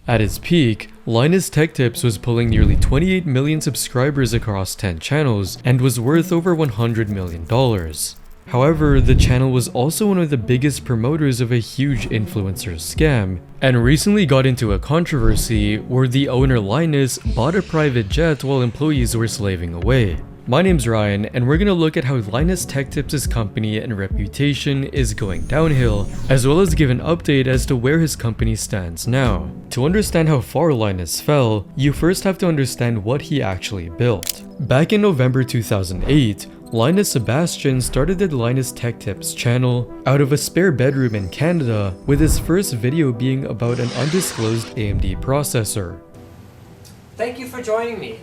At its peak, LinusTechTips was pulling nearly 28 million subscribers across 10 channels and was worth over $100 million. However, the channel was also one of the biggest promoters of a huge influencer scam, and recently got into a controversy where the owner Linus bought a private jet while employees were slaving away. My name's Ryan, and we're gonna look at how LinusTechTips' company and reputation is going downhill, as well as give an update as to where his company stands now. To understand how far Linus fell, you first have to understand what he actually built. Back in November 2008, Linus Sebastian started the LinusTechTips channel out of a spare bedroom in Canada, with his first video being about an undisclosed AMD processor. Thank you for joining me.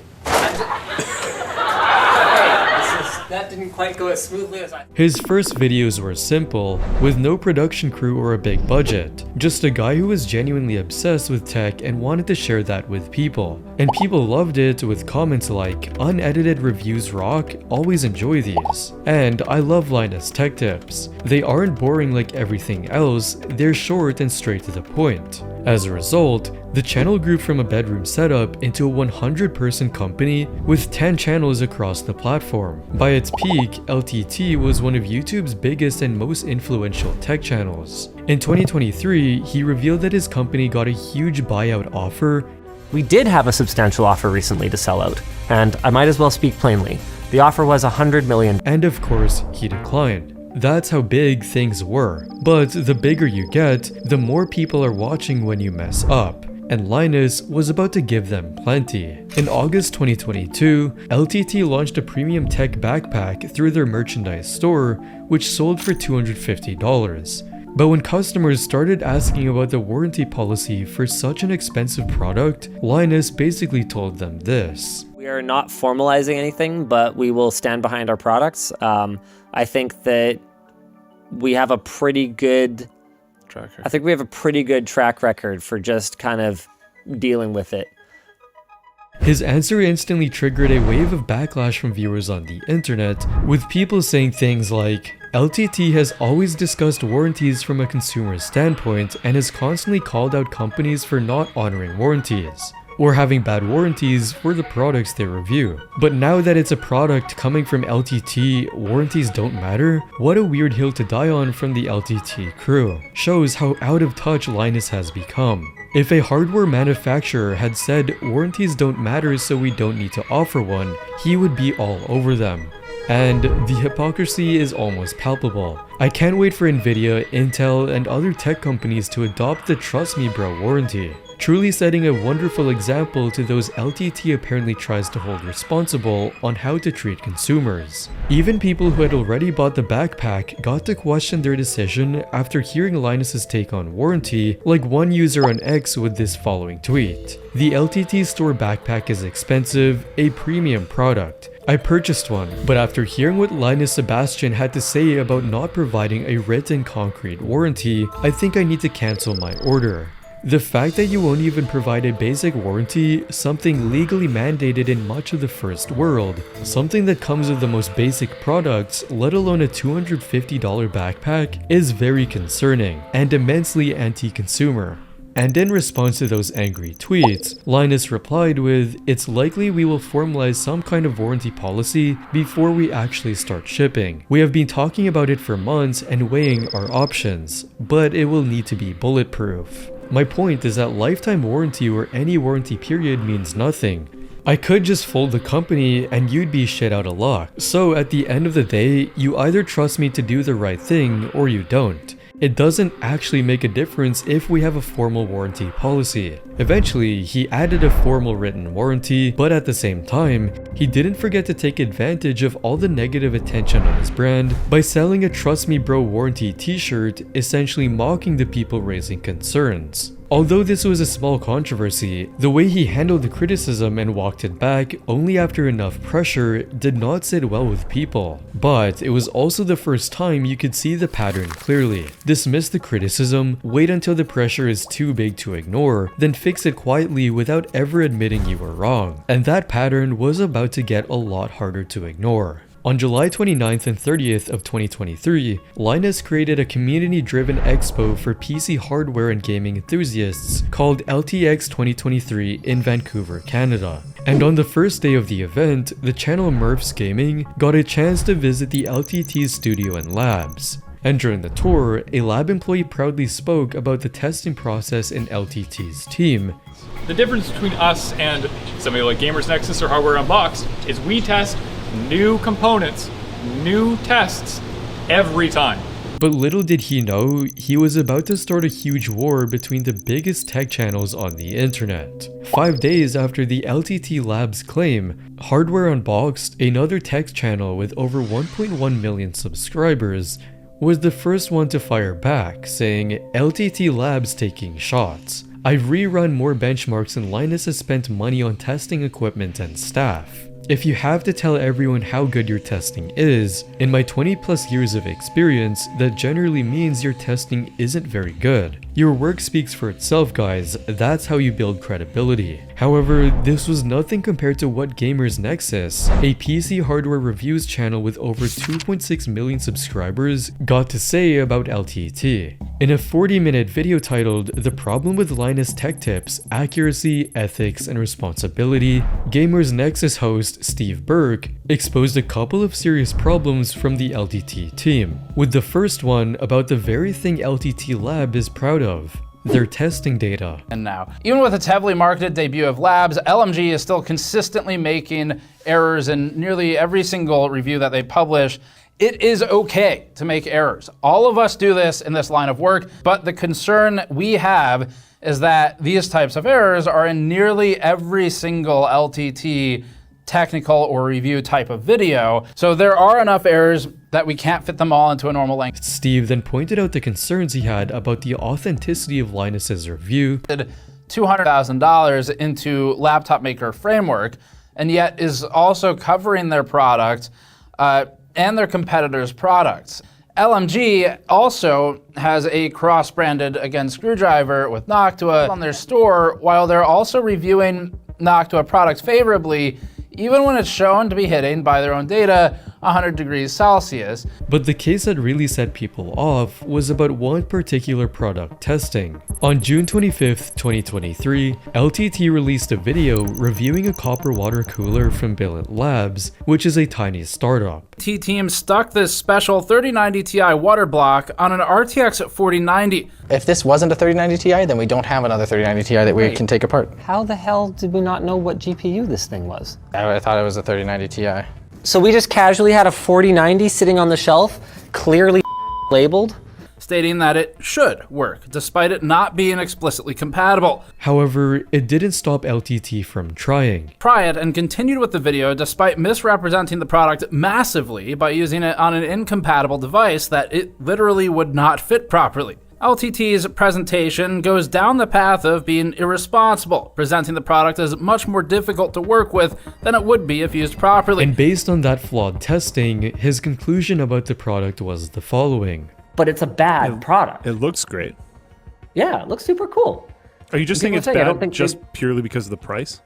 That didn't quite go as smoothly as I... His first videos were simple, with no production crew or a big budget. Just a guy who was genuinely obsessed with tech and wanted to share that with people. And people loved it, with comments like, "Unedited reviews rock, always enjoy these." And "I love LinusTechTips. They aren't boring like everything else, they're short and straight to the point." As a result, the channel grew from a bedroom setup into a 100-person company with 10 channels across the platform. By its peak, LTT was one of YouTube's biggest and most influential tech channels. In 2023, he revealed that his company got a huge buyout offer. We did have a substantial offer recently to sell out, and I might as well speak plainly. The offer was $100 million. And of course, he declined. That's how big things were. But the bigger you get, the more people are watching when you mess up. And Linus was about to give them plenty. In August 2022, LTT launched a premium tech backpack through their merchandise store, which sold for $250. But when customers started asking about the warranty policy for such an expensive product, Linus basically told them this. We are not formalizing anything, but we will stand behind our products. I think that we have a pretty good track record for just kind of dealing with it. His answer instantly triggered a wave of backlash from viewers on the internet, with people saying things like, "LTT has always discussed warranties from a consumer standpoint and has constantly called out companies for not honoring warranties, or having bad warranties for the products they review. But now that it's a product coming from LTT, warranties don't matter? What a weird hill to die on from the LTT crew. Shows how out of touch Linus has become. If a hardware manufacturer had said warranties don't matter so we don't need to offer one, he would be all over them. And the hypocrisy is almost palpable. I can't wait for Nvidia, Intel, and other tech companies to adopt the Trust Me Bro warranty, truly setting a wonderful example to those LTT apparently tries to hold responsible on how to treat consumers. Even people who had already bought the backpack got to question their decision after hearing Linus's take on warranty, like one user on X with this following tweet. "The LTT store backpack is expensive, a premium product. I purchased one, but after hearing what Linus Sebastian had to say about not providing a written concrete warranty, I think I need to cancel my order." The fact that you won't even provide a basic warranty, something legally mandated in much of the first world, something that comes with the most basic products, let alone a $250 backpack, is very concerning and immensely anti-consumer. And in response to those angry tweets, Linus replied with, "It's likely we will formalize some kind of warranty policy before we actually start shipping. We have been talking about it for months and weighing our options, but it will need to be bulletproof." My point is that lifetime warranty or any warranty period means nothing. I could just fold the company and you'd be shit out of luck. So at the end of the day, you either trust me to do the right thing or you don't. It doesn't actually make a difference if we have a formal warranty policy. Eventually, he added a formal written warranty, but at the same time, he didn't forget to take advantage of all the negative attention on his brand by selling a Trust Me Bro warranty t-shirt, essentially mocking the people raising concerns. Although this was a small controversy, the way he handled the criticism and walked it back only after enough pressure did not sit well with people. But it was also the first time you could see the pattern clearly. Dismiss the criticism, wait until the pressure is too big to ignore, then fix it quietly without ever admitting you were wrong. And that pattern was about to get a lot harder to ignore. On July 29th and 30th of 2023, Linus created a community-driven expo for PC hardware and gaming enthusiasts called LTX 2023 in Vancouver, Canada. And on the first day of the event, the channel Murph's Gaming got a chance to visit the LTT's studio and labs. And during the tour, a lab employee proudly spoke about the testing process in LTT's team. The difference between us and somebody like Gamers Nexus or Hardware Unboxed is we test new components, new tests every time. But little did he know, he was about to start a huge war between the biggest tech channels on the internet. 5 days after the LTT Labs claim, Hardware Unboxed, another tech channel with over 1.1 million subscribers, was the first one to fire back, saying, LTT Labs taking shots. I've rerun more benchmarks than Linus has spent money on testing equipment and staff. If you have to tell everyone how good your testing is, in my 20 plus years of experience, that generally means your testing isn't very good. Your work speaks for itself, guys, that's how you build credibility. However, this was nothing compared to what Gamers Nexus, a PC hardware reviews channel with over 2.6 million subscribers, got to say about LTT. In a 40-minute video titled The Problem with LinusTechTips, Accuracy, Ethics, and Responsibility, Gamers Nexus host Steve Burke exposed a couple of serious problems from the LTT team, with the first one about the very thing LTT Lab is proud of: their testing data. And now, even with its heavily marketed debut of Labs, LMG is still consistently making errors in nearly every single review that they publish. It is okay to make errors. All of us do this in this line of work, but the concern we have is that these types of errors are in nearly every single LTT technical or review type of video. So there are enough errors that we can't fit them all into a normal length. Steve then pointed out the concerns he had about the authenticity of Linus's review. $200,000 into laptop maker framework, and yet is also covering their product and their competitors' products. LMG also has a cross-branded, again, screwdriver with Noctua on their store, while they're also reviewing Noctua products favorably, even when it's shown to be hitting, by their own data, 100 degrees Celsius. But the case that really set people off was about one particular product testing. On June 25th, 2023, LTT released a video reviewing a copper water cooler from Billet Labs, which is a tiny startup. T-Team stuck this special 3090 Ti water block on an RTX 4090. If this wasn't a 3090 Ti, then we don't have another 3090 Ti that we can take apart. How the hell did we not know what GPU this thing was? I thought it was a 3090 Ti. So we just casually had a 4090 sitting on the shelf, clearly labeled, stating that it should work, despite it not being explicitly compatible. However, it didn't stop LTT from trying. Try it and continued with the video despite misrepresenting the product massively by using it on an incompatible device that it literally would not fit properly. LTT's presentation goes down the path of being irresponsible, presenting the product as much more difficult to work with than it would be if used properly. And based on that flawed testing, his conclusion about the product was the following. But it's a bad product. It looks great. Yeah, it looks super cool. Are you just saying it's bad just purely because of the price?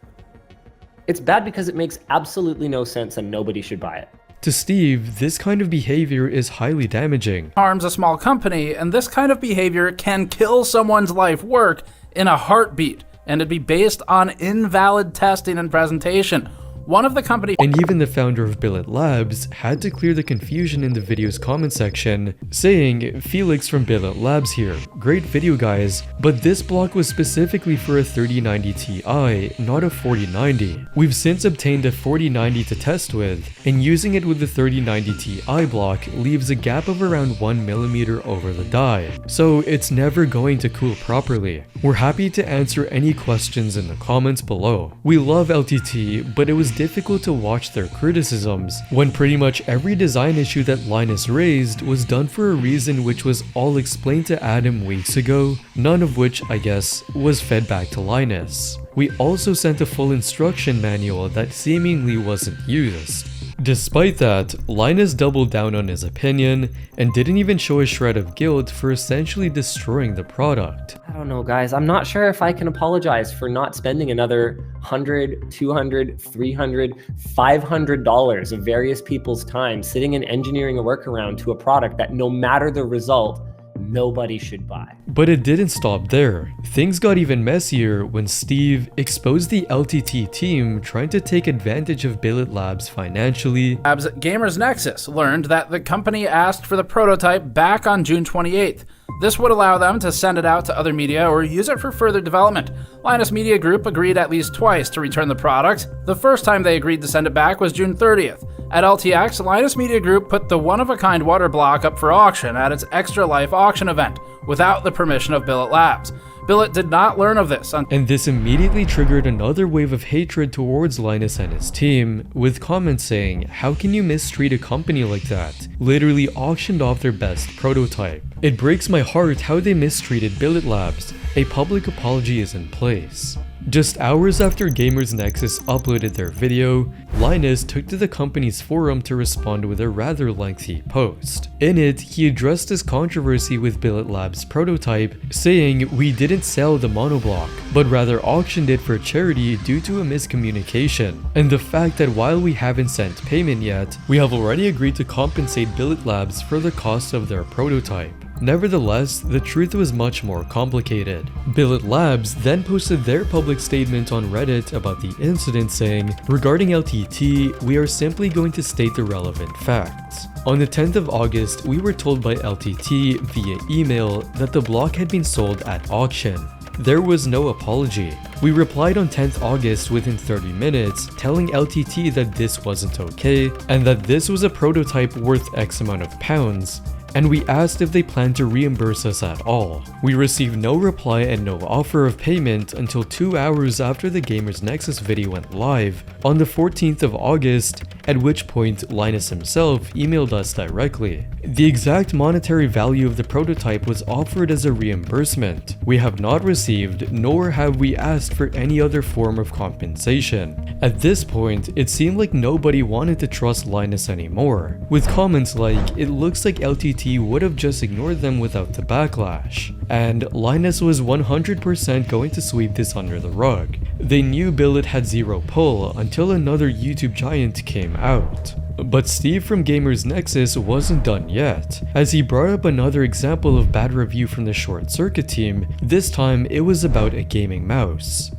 It's bad because it makes absolutely no sense and nobody should buy it. To Steve, this kind of behavior is highly damaging. Harms a small company, and this kind of behavior can kill someone's life work in a heartbeat, and it'd be based on invalid testing and presentation. One of the company, and even the founder of Billet Labs, had to clear the confusion in the video's comment section, saying, Felix from Billet Labs here, great video guys, but this block was specifically for a 3090 Ti, not a 4090. We've since obtained a 4090 to test with, and using it with the 3090 Ti block leaves a gap of around 1mm over the die, so it's never going to cool properly. We're happy to answer any questions in the comments below. We love LTT, but it was difficult to watch their criticisms when pretty much every design issue that Linus raised was done for a reason which was all explained to Adam weeks ago, none of which, I guess, was fed back to Linus. We also sent a full instruction manual that seemingly wasn't used. Despite that, Linus doubled down on his opinion and didn't even show a shred of guilt for essentially destroying the product. I don't know, guys. I'm not sure if I can apologize for not spending another $100, $200, $300, $500 of various people's time sitting and engineering a workaround to a product that no matter the result, nobody should buy. But it didn't stop there. Things got even messier when Steve exposed the LTT team trying to take advantage of Billet Labs financially. Labs Gamers Nexus learned that the company asked for the prototype back on June 28th. This would allow them to send it out to other media or use it for further development. Linus Media Group agreed at least twice to return the product. The first time they agreed to send it back was June 30th. At LTX, Linus Media Group put the one-of-a-kind water block up for auction at its Extra Life auction event, without the permission of Billet Labs. Billet did not learn of this. And this immediately triggered another wave of hatred towards Linus and his team, with comments saying, "How can you mistreat a company like that? Literally auctioned off their best prototype. It breaks my heart how they mistreated Billet Labs. A public apology is in place." Just hours after Gamers Nexus uploaded their video, Linus took to the company's forum to respond with a rather lengthy post. In it, he addressed his controversy with Billet Labs' prototype, saying, "We didn't sell the monoblock, but rather auctioned it for charity due to a miscommunication, and the fact that while we haven't sent payment yet, we have already agreed to compensate Billet Labs for the cost of their prototype." Nevertheless, the truth was much more complicated. Billet Labs then posted their public statement on Reddit about the incident saying, "Regarding LTT, we are simply going to state the relevant facts. On the 10th of August, we were told by LTT via email that the block had been sold at auction. There was no apology. We replied on 10th August within 30 minutes, telling LTT that this wasn't okay, and that this was a prototype worth X amount of pounds, and we asked if they planned to reimburse us at all. We received no reply and no offer of payment until 2 hours after the Gamers Nexus video went live on the 14th of August, at which point Linus himself emailed us directly. The exact monetary value of the prototype was offered as a reimbursement. We have not received, nor have we asked for any other form of compensation." At this point, it seemed like nobody wanted to trust Linus anymore, with comments like, "It looks like LTT would have just ignored them without the backlash," and Linus was 100% going to sweep this under the rug. They knew Billet had zero pull until another YouTube giant came out. But Steve from Gamers Nexus wasn't done yet, as he brought up another example of bad review from the Short Circuit team. This time it was about a gaming mouse.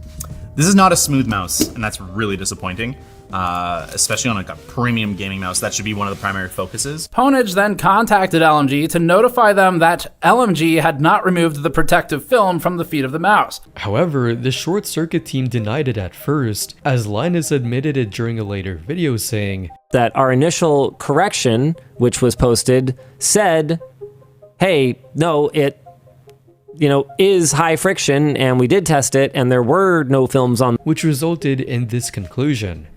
This is not a smooth mouse, and that's really disappointing. Especially on like a premium gaming mouse. That should be one of the primary focuses. Pwnage then contacted LMG to notify them that LMG had not removed the protective film from the feet of the mouse. However, the Short Circuit team denied it at first, as Linus admitted it during a later video saying that our initial correction, which was posted, said, "Hey, no, it is high friction, and we did test it, and there were no films on," which resulted in this conclusion.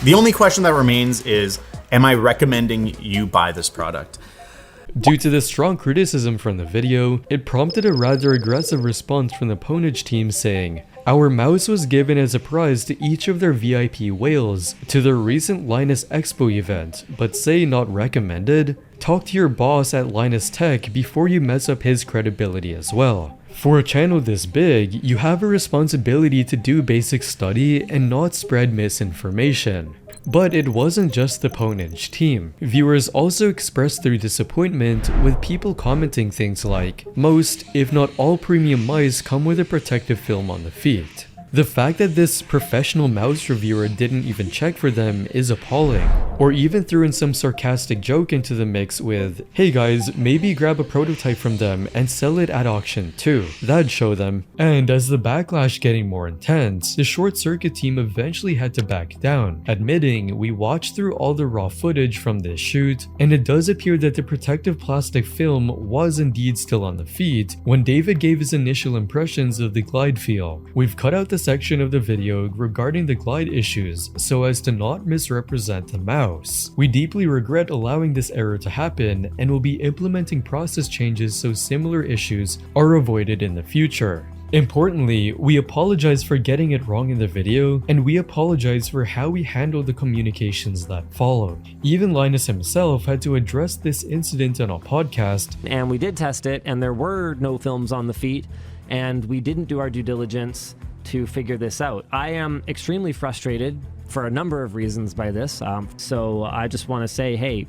The only question that remains is, am I recommending you buy this product? Due to the strong criticism from the video, it prompted a rather aggressive response from the Pwnage team saying, "Our mouse was given as a prize to each of their VIP whales to their recent Linus Expo event, but say not recommended? Talk to your boss at LinusTech before you mess up his credibility as well. For a channel this big, you have a responsibility to do basic study and not spread misinformation." But it wasn't just the Pwnage team. Viewers also expressed their disappointment, with people commenting things like, "Most, if not all premium mice come with a protective film on the feet." The fact that this professional mouse reviewer didn't even check for them is appalling, or even threw in some sarcastic joke into the mix with, "Hey guys, maybe grab a prototype from them and sell it at auction too, that'd show them." And as the backlash getting more intense, the Short Circuit team eventually had to back down, admitting, "We watched through all the raw footage from this shoot, and it does appear that the protective plastic film was indeed still on the feet when David gave his initial impressions of the glide feel. We've cut out the section of the video regarding the glide issues so as to not misrepresent the mouse. We deeply regret allowing this error to happen and will be implementing process changes so similar issues are avoided in the future." Importantly, we apologize for getting it wrong in the video, and we apologize for how we handled the communications that followed. Even Linus himself had to address this incident on a podcast. And we did test it, and there were no films on the feet, and we didn't do our due diligence to figure this out. I am extremely frustrated for a number of reasons by this. So I just want to say, hey,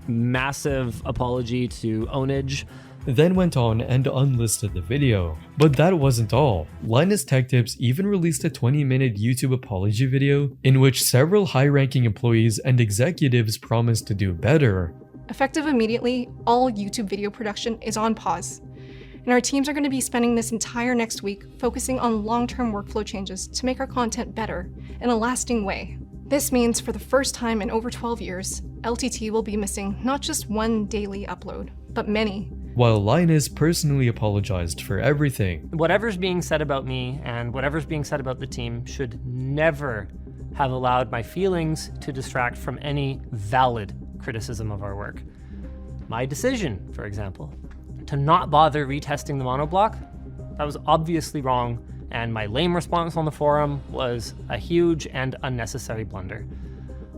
massive apology to Ownage. Then went on and unlisted the video. But that wasn't all. LinusTechTips even released a 20-minute YouTube apology video in which several high-ranking employees and executives promised to do better. Effective immediately, all YouTube video production is on pause. And our teams are going to be spending this entire next week focusing on long-term workflow changes to make our content better in a lasting way. This means for the first time in over 12 years, LTT will be missing not just one daily upload, but many. While Linus personally apologized for everything. Whatever's being said about me and whatever's being said about the team should never have allowed my feelings to distract from any valid criticism of our work. My decision, for example, to not bother retesting the monoblock, that was obviously wrong, and my lame response on the forum was a huge and unnecessary blunder.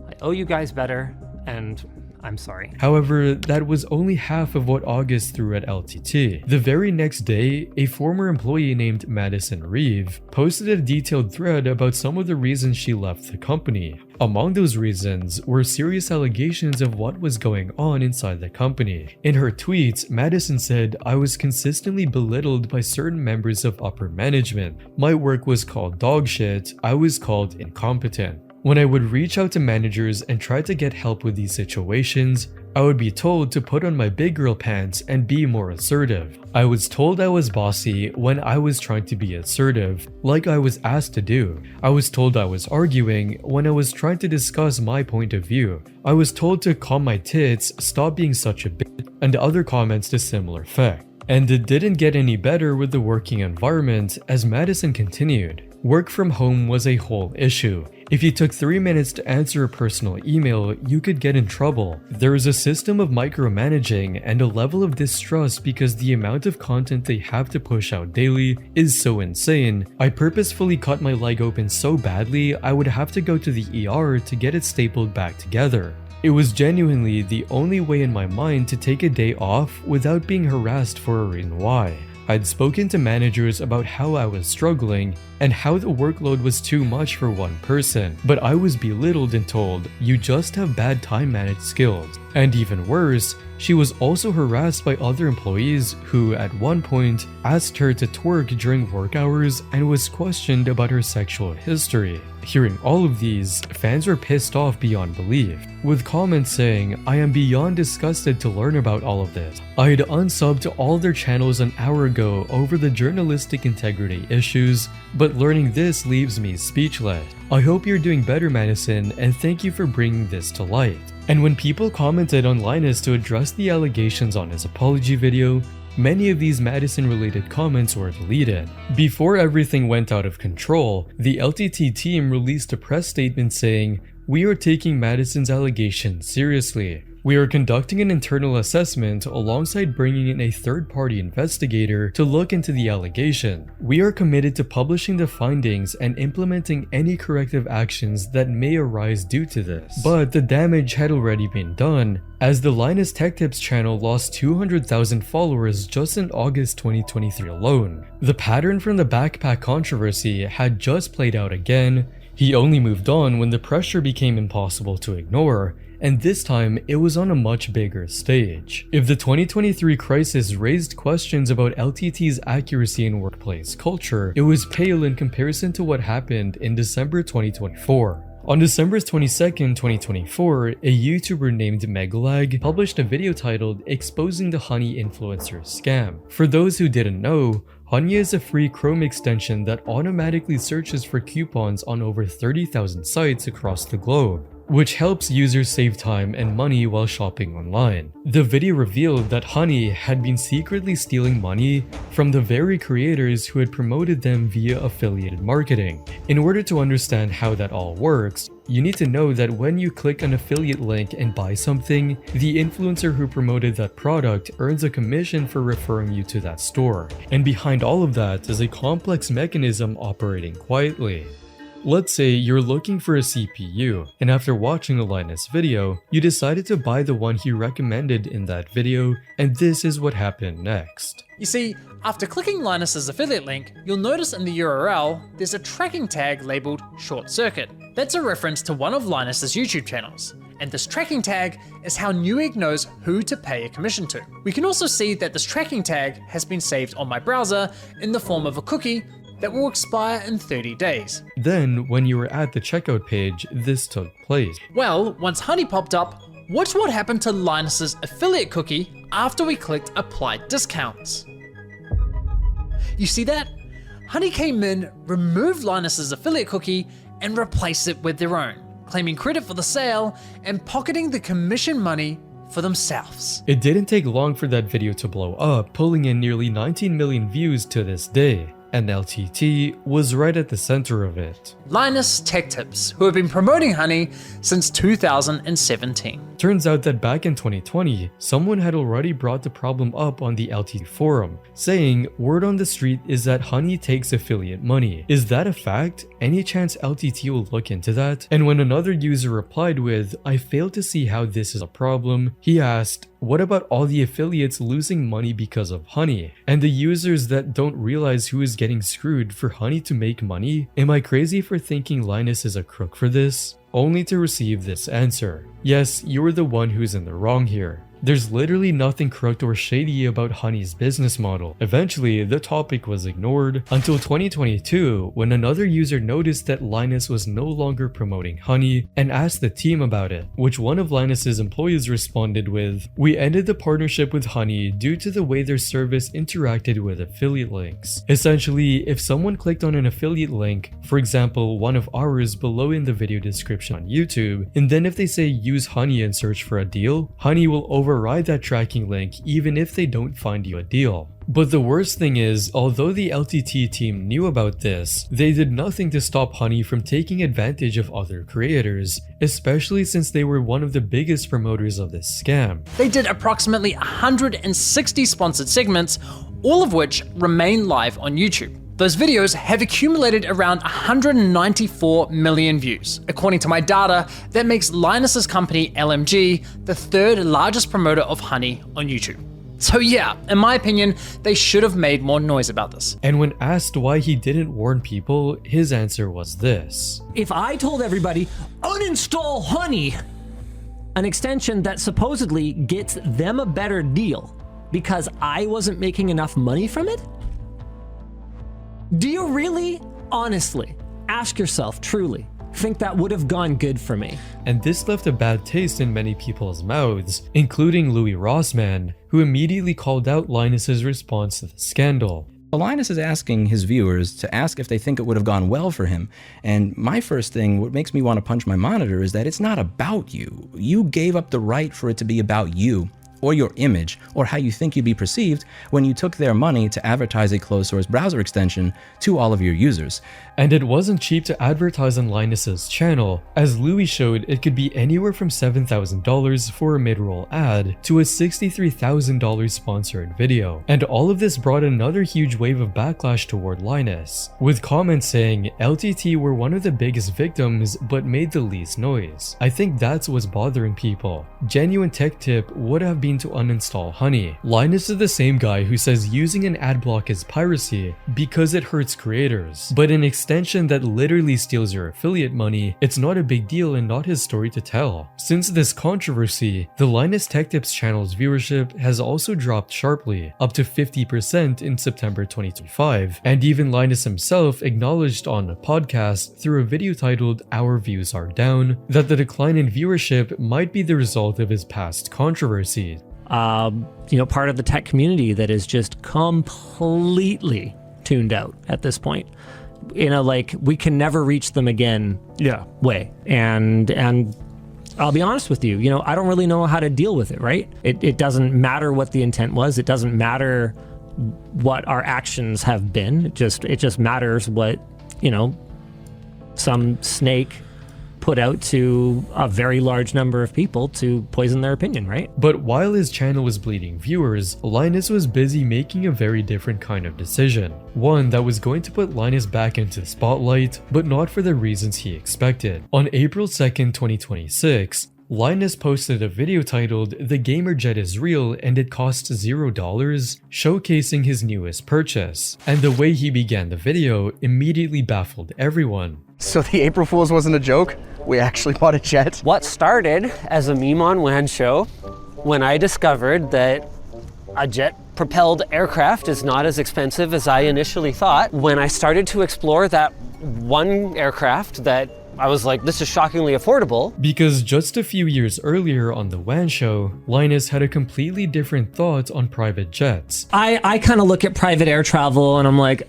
I owe you guys better, and I'm sorry. However, that was only half of what August threw at LTT. The very next day, a former employee named Madison Reeve posted a detailed thread about some of the reasons she left the company. Among those reasons were serious allegations of what was going on inside the company. In her tweets, Madison said, "I was consistently belittled by certain members of upper management. My work was called dog shit. I was called incompetent. When I would reach out to managers and try to get help with these situations, I would be told to put on my big girl pants and be more assertive. I was told I was bossy when I was trying to be assertive, like I was asked to do. I was told I was arguing when I was trying to discuss my point of view. I was told to calm my tits, stop being such a bitch," and other comments to similar effect. And it didn't get any better with the working environment, as Madison continued. Work from home was a whole issue. If you took 3 minutes to answer a personal email, you could get in trouble. There is a system of micromanaging and a level of distrust because the amount of content they have to push out daily is so insane. I purposefully cut my leg open so badly I would have to go to the ER to get it stapled back together. It was genuinely the only way in my mind to take a day off without being harassed for a reason why. I'd spoken to managers about how I was struggling and how the workload was too much for one person, but I was belittled and told, "You just have bad time management skills." And even worse, she was also harassed by other employees who, at one point, asked her to twerk during work hours and was questioned about her sexual history. Hearing all of these, fans were pissed off beyond belief, with comments saying, "I am beyond disgusted to learn about all of this. I had unsubbed to all their channels an hour ago over the journalistic integrity issues, but learning this leaves me speechless. I hope you're doing better, Madison, and thank you for bringing this to light." And when people commented on Linus to address the allegations on his apology video, many of these Madison-related comments were deleted. Before everything went out of control, the LTT team released a press statement saying, "We are taking Madison's allegations seriously. We are conducting an internal assessment alongside bringing in a third-party investigator to look into the allegation. We are committed to publishing the findings and implementing any corrective actions that may arise due to this." But the damage had already been done, as the LinusTechTips channel lost 200,000 followers just in August 2023 alone. The pattern from the backpack controversy had just played out again. He only moved on when the pressure became impossible to ignore, and this time it was on a much bigger stage. If the 2023 crisis raised questions about LTT's accuracy in workplace culture, it was pale in comparison to what happened in December 2024. On December 22nd, 2024, a YouTuber named Megalag published a video titled "Exposing the Honey Influencer Scam." For those who didn't know, Honey is a free Chrome extension that automatically searches for coupons on over 30,000 sites across the globe, which helps users save time and money while shopping online. The video revealed that Honey had been secretly stealing money from the very creators who had promoted them via affiliated marketing. In order to understand how that all works, you need to know that when you click an affiliate link and buy something, the influencer who promoted that product earns a commission for referring you to that store. And behind all of that is a complex mechanism operating quietly. Let's say you're looking for a CPU, and after watching a Linus video, you decided to buy the one he recommended in that video, and this is what happened next. You see, after clicking Linus's affiliate link, you'll notice in the URL there's a tracking tag labeled Short Circuit. That's a reference to one of Linus's YouTube channels. And this tracking tag is how Newegg knows who to pay a commission to. We can also see that this tracking tag has been saved on my browser in the form of a cookie that will expire in 30 days. Then, when you were at the checkout page, this took place. Well, once Honey popped up, watch what happened to Linus's affiliate cookie after we clicked Apply Discounts. You see that? Honey came in, removed Linus's affiliate cookie, and replaced it with their own, claiming credit for the sale and pocketing the commission money for themselves. It didn't take long for that video to blow up, pulling in nearly 19 million views to this day. And LTT was right at the center of it. LinusTechTips, who have been promoting Honey since 2017. Turns out that back in 2020, someone had already brought the problem up on the LTT forum, saying word on the street is that Honey takes affiliate money. Is that a fact? Any chance LTT will look into that? And when another user replied with, I fail to see how this is a problem, he asked, what about all the affiliates losing money because of Honey? And the users that don't realize who is getting screwed for Honey to make money? Am I crazy for thinking Linus is a crook for this? Only to receive this answer. Yes, you're the one who's in the wrong here. There's literally nothing crooked or shady about Honey's business model. Eventually, the topic was ignored until 2022 when another user noticed that Linus was no longer promoting Honey and asked the team about it, which one of Linus's employees responded with, we ended the partnership with Honey due to the way their service interacted with affiliate links. Essentially, if someone clicked on an affiliate link, for example one of ours below in the video description on YouTube, and then if they say use Honey and search for a deal, Honey will override that tracking link even if they don't find you a deal. But the worst thing is, although the LTT team knew about this, they did nothing to stop Honey from taking advantage of other creators, especially since they were one of the biggest promoters of this scam. They did approximately 160 sponsored segments, all of which remain live on YouTube. Those videos have accumulated around 194 million views. According to my data, that makes Linus's company LMG the third largest promoter of Honey on YouTube. So yeah, in my opinion, they should have made more noise about this. And when asked why he didn't warn people, his answer was this. If I told everybody, uninstall Honey, an extension that supposedly gets them a better deal because I wasn't making enough money from it? Do you really, honestly, ask yourself truly, think that would have gone good for me? And this left a bad taste in many people's mouths, including Louis Rossmann, who immediately called out Linus's response to the scandal. Linus is asking his viewers to ask if they think it would have gone well for him. And my first thing, what makes me want to punch my monitor, is that it's not about you. You gave up the right for it to be about you, or your image, or how you think you'd be perceived when you took their money to advertise a closed source browser extension to all of your users. And it wasn't cheap to advertise on Linus's channel. As Louis showed, it could be anywhere from $7,000 for a mid-roll ad to a $63,000 sponsored video. And all of this brought another huge wave of backlash toward Linus, with comments saying LTT were one of the biggest victims but made the least noise. I think that's what's bothering people. Genuine tech tip would have been to uninstall Honey. Linus is the same guy who says using an ad block is piracy because it hurts creators, but an extension that literally steals your affiliate money, it's not a big deal and not his story to tell. Since this controversy, the LinusTechTips channel's viewership has also dropped sharply, up to 50% in September 2025, and even Linus himself acknowledged on a podcast through a video titled Our Views Are Down that the decline in viewership might be the result of his past controversy. Part of the tech community that is just completely tuned out at this point. We can never reach them again. Yeah. Way. And I'll be honest with you, I don't really know how to deal with it, right? It doesn't matter what the intent was. It doesn't matter what our actions have been. It just matters what, some snake put out to a very large number of people to poison their opinion, right? But while his channel was bleeding viewers, Linus was busy making a very different kind of decision. One that was going to put Linus back into the spotlight, but not for the reasons he expected. On April 2nd, 2026, Linus posted a video titled "The Gamer Jet is Real and it costs $0," showcasing his newest purchase. And the way he began the video immediately baffled everyone. So the April Fools wasn't a joke? We actually bought a jet? What started as a meme on WAN show when I discovered that a jet-propelled aircraft is not as expensive as I initially thought. When I started to explore that one aircraft that I was like, this is shockingly affordable. Because just a few years earlier on the WAN show, Linus had a completely different thought on private jets. I kind of look at private air travel and I'm like,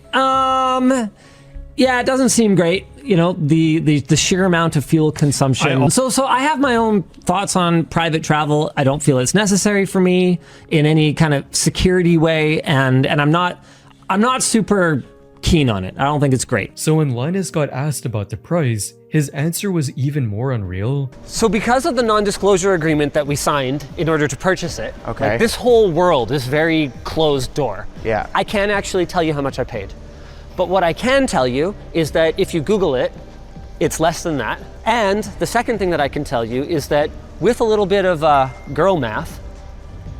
yeah, it doesn't seem great. You know, the sheer amount of fuel consumption. So I have my own thoughts on private travel. I don't feel it's necessary for me in any kind of security way, and I'm not super keen on it. I don't think it's great. So when Linus got asked about the price, his answer was even more unreal. So because of the non-disclosure agreement that we signed in order to purchase it, okay, like, this whole world is very closed door. Yeah. I can't actually tell you how much I paid. But what I can tell you is that if you Google it, it's less than that. And the second thing that I can tell you is that with a little bit of girl math,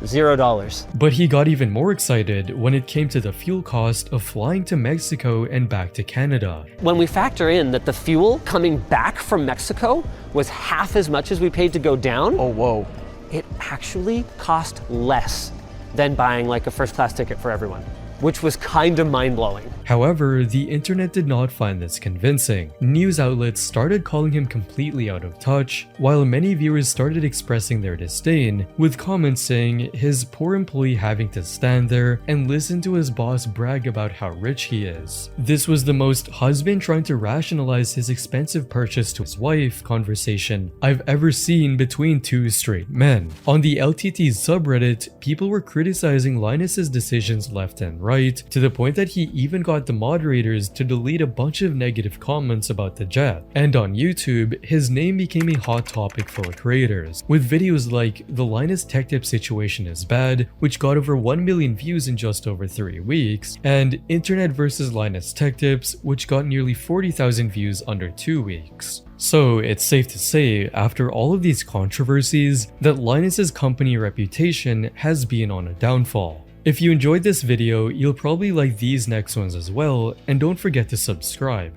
$0. But he got even more excited when it came to the fuel cost of flying to Mexico and back to Canada. When we factor in that the fuel coming back from Mexico was half as much as we paid to go down, oh whoa, it actually cost less than buying like a first class ticket for everyone, which was kind of mind-blowing. However, the internet did not find this convincing. News outlets started calling him completely out of touch, while many viewers started expressing their disdain, with comments saying his poor employee having to stand there and listen to his boss brag about how rich he is. This was the most husband trying to rationalize his expensive purchase to his wife conversation I've ever seen between two straight men. On the LTT subreddit, people were criticizing Linus's decisions left and right, to the point that he even got the moderators to delete a bunch of negative comments about the jet. And on YouTube, his name became a hot topic for creators, with videos like "The LinusTechTips situation is bad," which got over 1 million views in just over 3 weeks, and "Internet vs LinusTechTips," which got nearly 40,000 views under 2 weeks. So it's safe to say, after all of these controversies, that Linus's company reputation has been on a downfall. If you enjoyed this video, you'll probably like these next ones as well, and don't forget to subscribe.